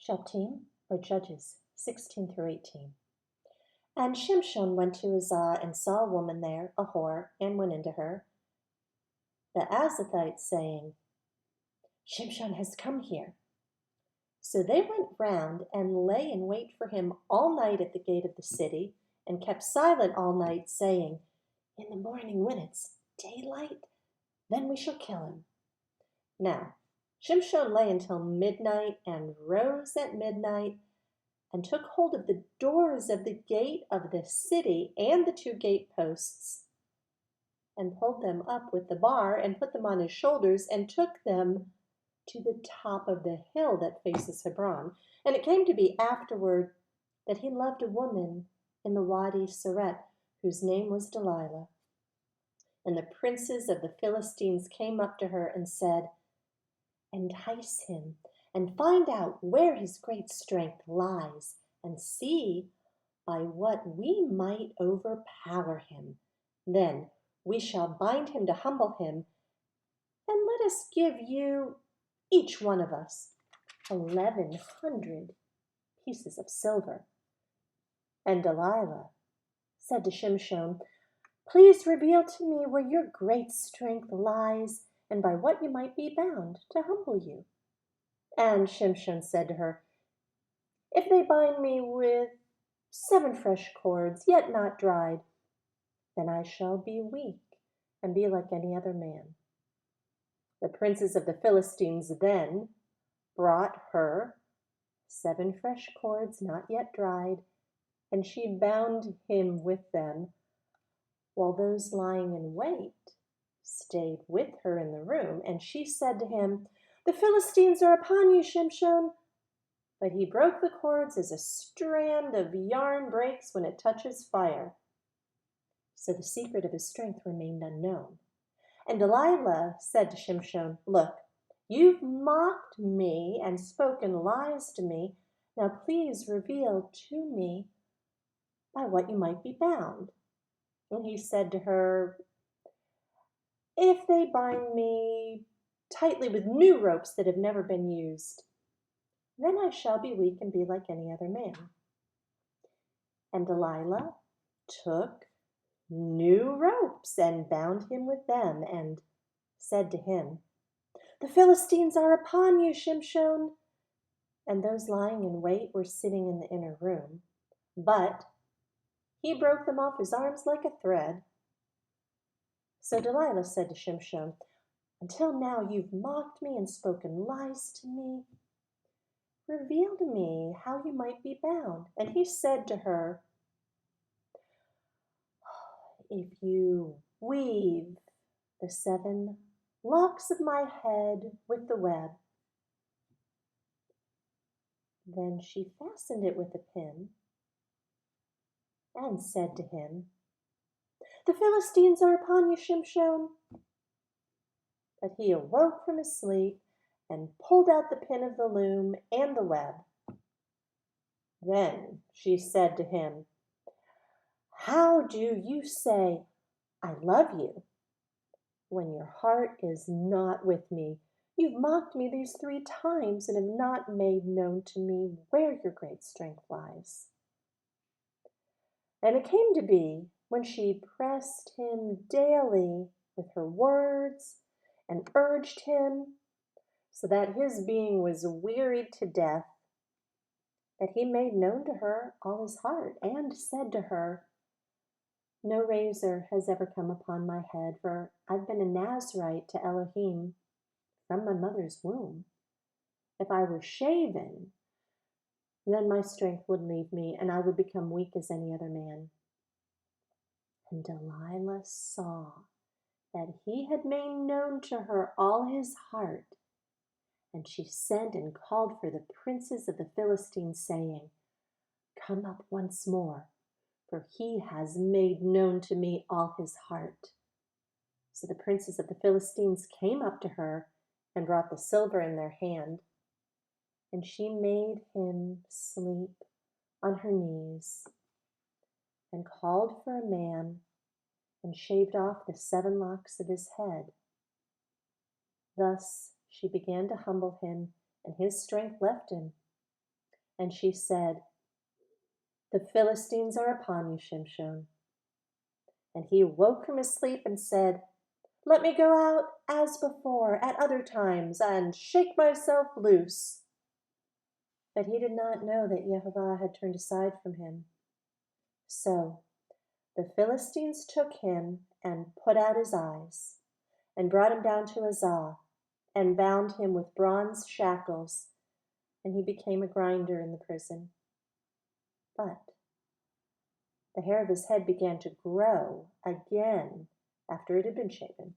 Shoptim, or Judges 16 through 18. And Shimshon went to Uzzah and saw a woman there, a whore, and went into her. The Azathites saying, Shimshon has come here. So they went round and lay in wait for him all night at the gate of the city, and kept silent all night, saying, In the morning when it's daylight, then we shall kill him. Now Shimshon lay until midnight, and rose at midnight, and took hold of the doors of the gate of the city and the two gateposts, and pulled them up with the bar, and put them on his shoulders, and took them to the top of the hill that faces Hebron. And it came to be afterward that he loved a woman in the Wadi Seret, whose name was Delilah. And the princes of the Philistines came up to her and said, Entice him, and find out where his great strength lies, and see by what we might overpower him. Then we shall bind him to humble him, and let us give you, each one of us, 1,100 pieces of silver. And Delilah said to Shimshon, Please reveal to me where your great strength lies, and by what you might be bound to humble you. And Shimshon said to her, If they bind me with 7 fresh cords, yet not dried, then I shall be weak and be like any other man. The princes of the Philistines then brought her 7 fresh cords, not yet dried, and she bound him with them, while those lying in wait stayed with her in the room. And she said to him, The Philistines are upon you, Shimshon. But he broke the cords as a strand of yarn breaks when it touches fire. So the secret of his strength remained unknown. And Delilah said to Shimshon, Look, you've mocked me and spoken lies to me. Now please reveal to me by what you might be bound. And he said to her, If they bind me tightly with new ropes that have never been used, then I shall be weak and be like any other man. And Delilah took new ropes and bound him with them, and said to him, The Philistines are upon you, Shimshon. And those lying in wait were sitting in the inner room, but he broke them off his arms like a thread. So Delilah said to Shimshon, Until now you've mocked me and spoken lies to me. Reveal to me how you might be bound. And he said to her, If you weave the 7 locks of my head with the web. Then she fastened it with a pin and said to him, The Philistines are upon you, Shimshon. But he awoke from his sleep and pulled out the pin of the loom and the web. Then she said to him, How do you say, I love you, when your heart is not with me? You've mocked me these 3 times and have not made known to me where your great strength lies. And it came to be, when she pressed him daily with her words and urged him, so that his being was wearied to death, that he made known to her all his heart, and said to her, No razor has ever come upon my head, for I've been a Nazarite to Elohim from my mother's womb. If I were shaven, then my strength would leave me, and I would become weak as any other man. And Delilah saw that he had made known to her all his heart, and she sent and called for the princes of the Philistines, saying, Come up once more, for he has made known to me all his heart. So the princes of the Philistines came up to her and brought the silver in their hand, and she made him sleep on her knees, and called for a man, and shaved off the 7 locks of his head. Thus she began to humble him, and his strength left him, And she said, "The Philistines are upon you, Shimshon." And he awoke from his sleep and said, "Let me go out as before at other times and shake myself loose." But he did not know that Yehovah had turned aside from him. So the Philistines took him and put out his eyes, and brought him down to Azah, and bound him with bronze shackles, and he became a grinder in the prison. But the hair of his head began to grow again after it had been shaven.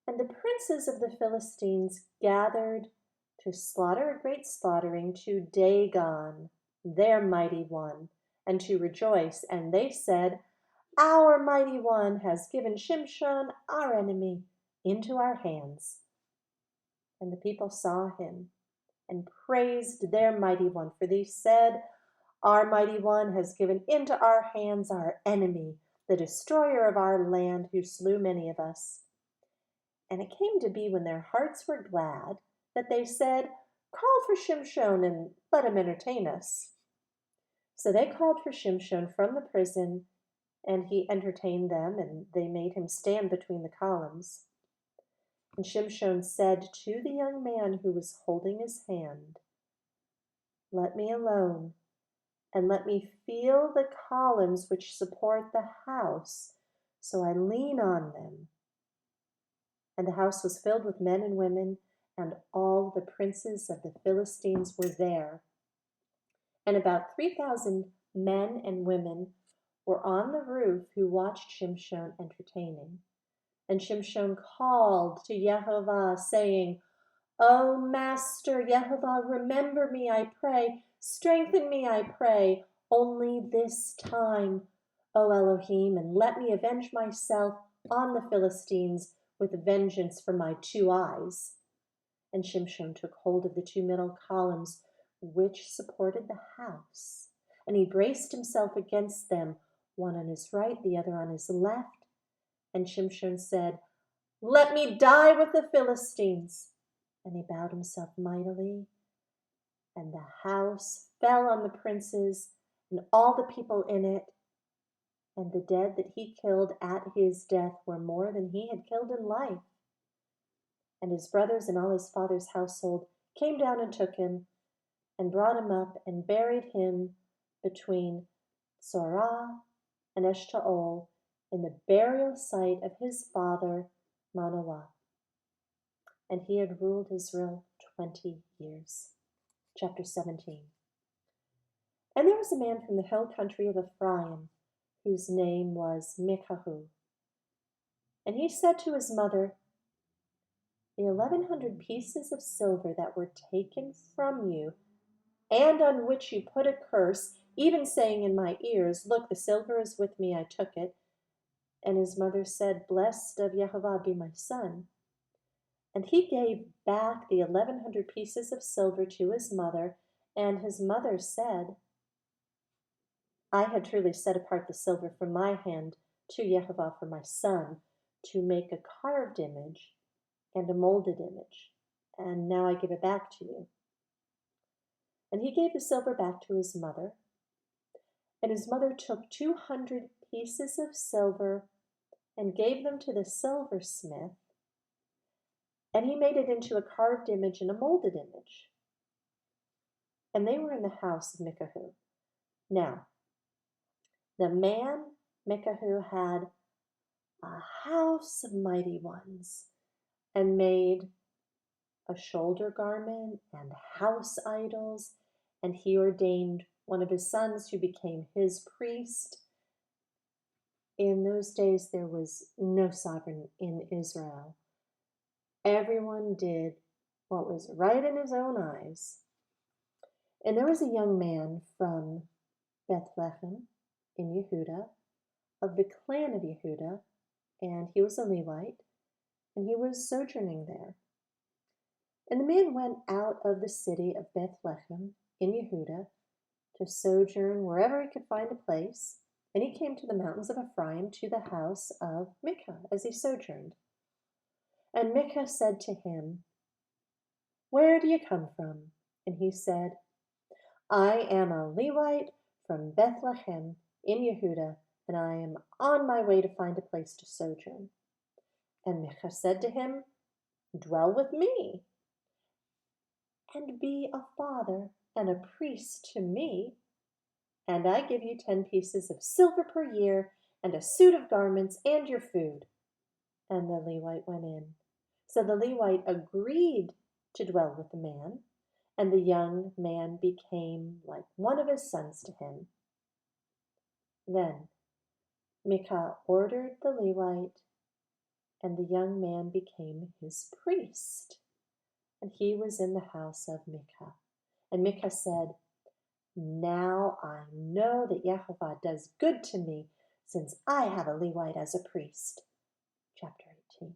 And the princes of the Philistines gathered to slaughter a great slaughtering to Dagon, their mighty one, and to rejoice. And they said, "Our mighty one has given Shimshon, our enemy, into our hands." And the people saw him and praised their mighty one, for they said, "Our mighty one has given into our hands our enemy, the destroyer of our land, who slew many of us." And it came to be, when their hearts were glad, that they said, "Call for Shimshon and let him entertain us." So they called for Shimshon from the prison, and he entertained them, and they made him stand between the columns. And Shimshon said to the young man who was holding his hand, "Let me alone, and let me feel the columns which support the house, so I lean on them." And the house was filled with men and women, and all the princes of the Philistines were there. And about 3,000 men and women were on the roof, who watched Shimshon entertaining. And Shimshon called to Yehovah, saying, "O Master Yehovah, remember me, I pray. Strengthen me, I pray, only this time, O Elohim, and let me avenge myself on the Philistines with vengeance for my 2 eyes." And Shimshon took hold of the 2 middle columns which supported the house, and he braced himself against them, one on his right, the other on his left. And Shimshon said, "Let me die with the Philistines." And he bowed himself mightily, and the house fell on the princes and all the people in it. And the dead that he killed at his death were more than he had killed in life. And his brothers and all his father's household came down and took him, and brought him up, and buried him between Zorah and Eshtaol, in the burial site of his father Manoah. And he had ruled Israel 20 years. Chapter 17. And there was a man from the hill country of Ephraim, whose name was Mikahu. And he said to his mother, "The 1,100 pieces of silver that were taken from you, and on which you put a curse, even saying in my ears, 'Look, the silver is with me, I took it.'" And his mother said, "Blessed of Yehovah be my son." And he gave back the 1,100 pieces of silver to his mother, and his mother said, "I had truly set apart the silver from my hand to Yehovah for my son, to make a carved image and a molded image, and now I give it back to you." And he gave the silver back to his mother, and his mother took 200 pieces of silver and gave them to the silversmith, and he made it into a carved image and a molded image. And they were in the house of Mikahu. Now, the man Mikahu had a house of mighty ones, and made a shoulder garment and house idols, and he ordained one of his sons who became his priest. In those days there was no sovereign in Israel. Everyone did what was right in his own eyes. And there was a young man from Bethlehem in Yehuda, of the clan of Yehuda, and he was a Levite, and he was sojourning there. And the man went out of the city of Bethlehem in Yehuda to sojourn wherever he could find a place, and he came to the mountains of Ephraim, to the house of Micah, as he sojourned. And Micah said to him, "Where do you come from?" And he said, I am a Levite from Bethlehem in Yehuda, and I am on my way to find a place to sojourn. And Micah said to him, Dwell with me, and be a father and a priest to me, and I give you 10 pieces of silver per year, and a suit of garments, and your food. And the Levite went in. So the Levite agreed to dwell with the man, and the young man became like one of his sons to him. Then Micah ordered the Levite, and the young man became his priest. And he was in the house of Micah. And Micah said, Now I know that Yehovah does good to me, since I have a Levite as a priest. Chapter 18.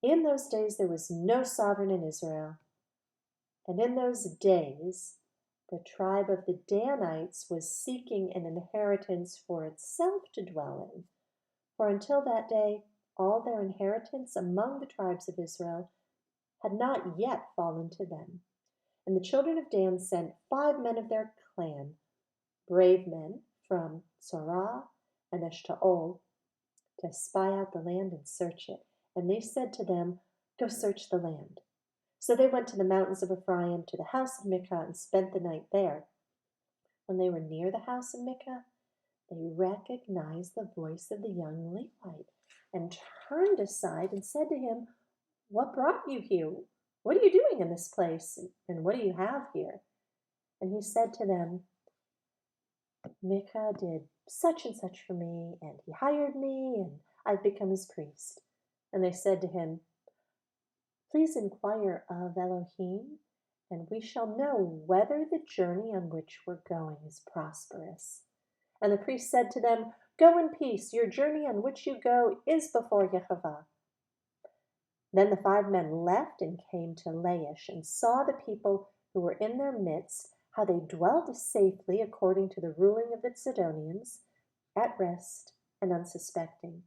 In those days there was no sovereign in Israel. And in those days the tribe of the Danites was seeking an inheritance for itself to dwell in. For until that day, all their inheritance among the tribes of Israel had not yet fallen to them. And the children of Dan sent 5 men of their clan, brave men from Sorah and Eshtaol, to spy out the land and search it. And they said to them, Go search the land. So they went to the mountains of Ephraim, to the house of Micah, and spent the night there. When they were near the house of Micah, they recognized the voice of the young Levite, and turned aside and said to him, What brought you here? What are you doing in this place? And what do you have here? And he said to them, Micah did such and such for me, and he hired me, and I've become his priest. And they said to him, Please inquire of Elohim, and we shall know whether the journey on which we're going is prosperous. And the priest said to them, Go in peace, your journey on which you go is before Yehovah. Then the 5 men left and came to Laish, and saw the people who were in their midst, how they dwelled safely according to the ruling of the Sidonians, at rest and unsuspecting.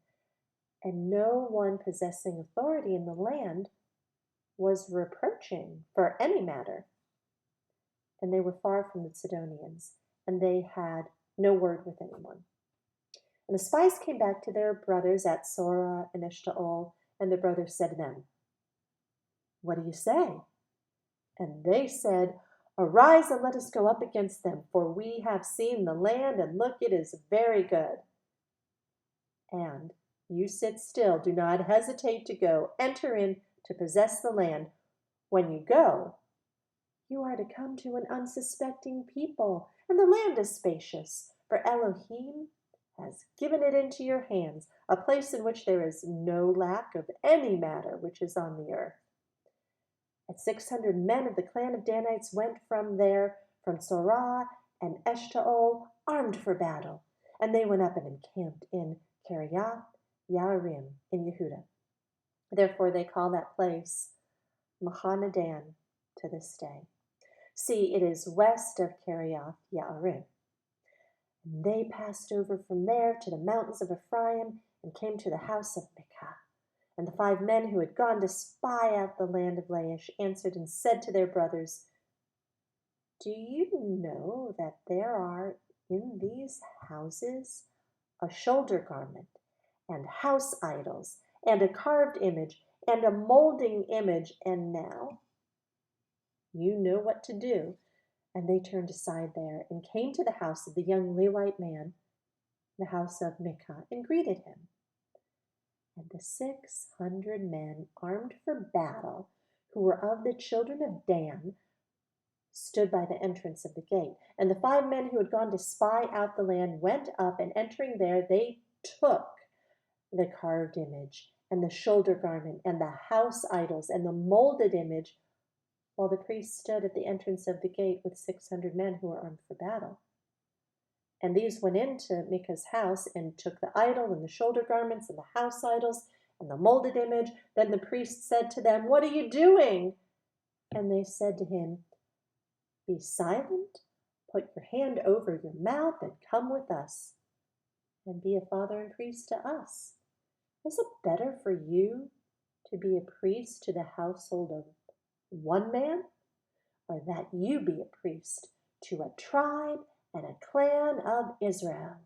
And no one possessing authority in the land was reproaching for any matter. And they were far from the Sidonians, and they had no word with anyone. And the spies came back to their brothers at Sorah and Eshtaol, and their brothers said to them, What do you say? And they said, Arise and let us go up against them, for we have seen the land, and look, it is very good. And you sit still, do not hesitate to go, enter in to possess the land. When you go, you are to come to an unsuspecting people, and the land is spacious, for Elohim has given it into your hands, a place in which there is no lack of any matter which is on the earth. And 600 men of the clan of Danites went from there, from Sorah and Eshtaol, armed for battle. And they went up and encamped in Kiriath Yearim in Yehuda. Therefore they call that place Mahanadan to this day. See, it is west of Kiriath Yearim. And they passed over from there to the mountains of Ephraim and came to the house of Micah. And the 5 men who had gone to spy out the land of Laish answered and said to their brothers, Do you know that there are in these houses a shoulder garment, and house idols, and a carved image, and a molding image? And now you know what to do. And they turned aside there and came to the house of the young Levite man, the house of Micah, and greeted him. And the 600 men armed for battle, who were of the children of Dan, stood by the entrance of the gate. And the 5 men who had gone to spy out the land went up, and entering there, they took the carved image, and the shoulder garment, and the house idols, and the molded image, while the priest stood at the entrance of the gate with 600 men who were armed for battle. And these went into Micah's house and took the idol and the shoulder garments and the house idols and the molded image. Then the priest said to them, What are you doing? And they said to him, Be silent, put your hand over your mouth, and come with us, and be a father and priest to us. Is it better for you to be a priest to the household of one man, or that you be a priest to a tribe and a clan of Israel."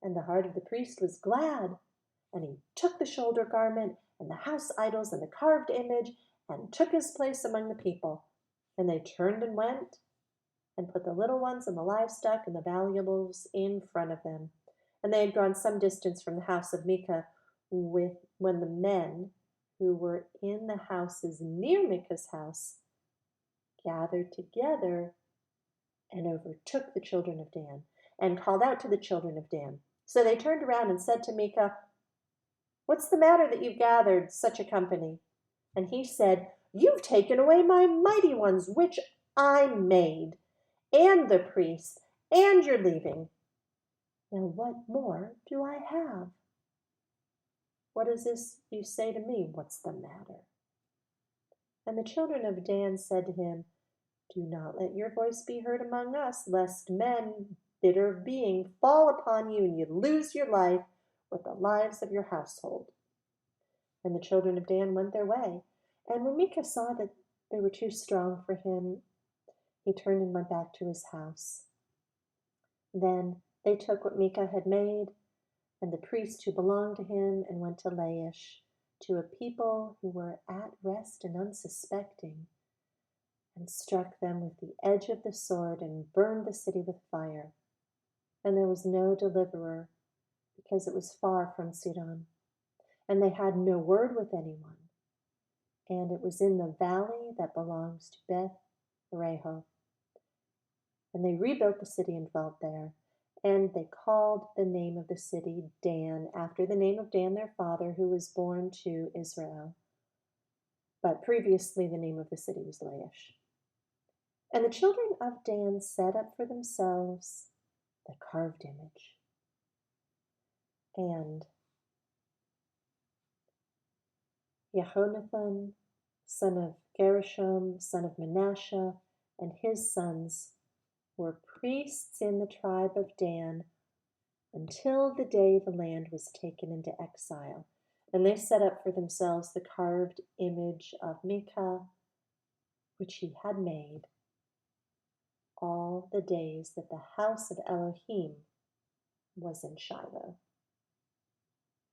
And the heart of the priest was glad, and he took the shoulder garment and the house idols and the carved image and took his place among the people. And they turned and went and put the little ones and the livestock and the valuables in front of them. And they had gone some distance from the house of Micah when the men who were in the houses near Micah's house gathered together and overtook the children of Dan and called out to the children of Dan. So they turned around and said to Micah, "What's the matter that you've gathered such a company?" And he said, "You've taken away my mighty ones, which I made, and the priests, and you're leaving. Now what more do I have? What is this you say to me? What's the matter?" And the children of Dan said to him, "Do not let your voice be heard among us, lest men, bitter of being, fall upon you and you lose your life with the lives of your household." And the children of Dan went their way. And when Micah saw that they were too strong for him, he turned and went back to his house. Then they took what Micah had made and the priest who belonged to him and went to Laish, to a people who were at rest and unsuspecting, and struck them with the edge of the sword and burned the city with fire. And there was no deliverer, because it was far from Sidon, and they had no word with anyone. And it was in the valley that belongs to Beth Rehob. And they rebuilt the city and dwelt there. And they called the name of the city Dan, after the name of Dan their father, who was born to Israel. But previously the name of the city was Laish. And the children of Dan set up for themselves the carved image. And Jehonathan, son of Gershom, son of Manasseh, and his sons were priests in the tribe of Dan until the day the land was taken into exile. And they set up for themselves the carved image of Micah, which he had made, all the days that the house of Elohim was in Shiloh.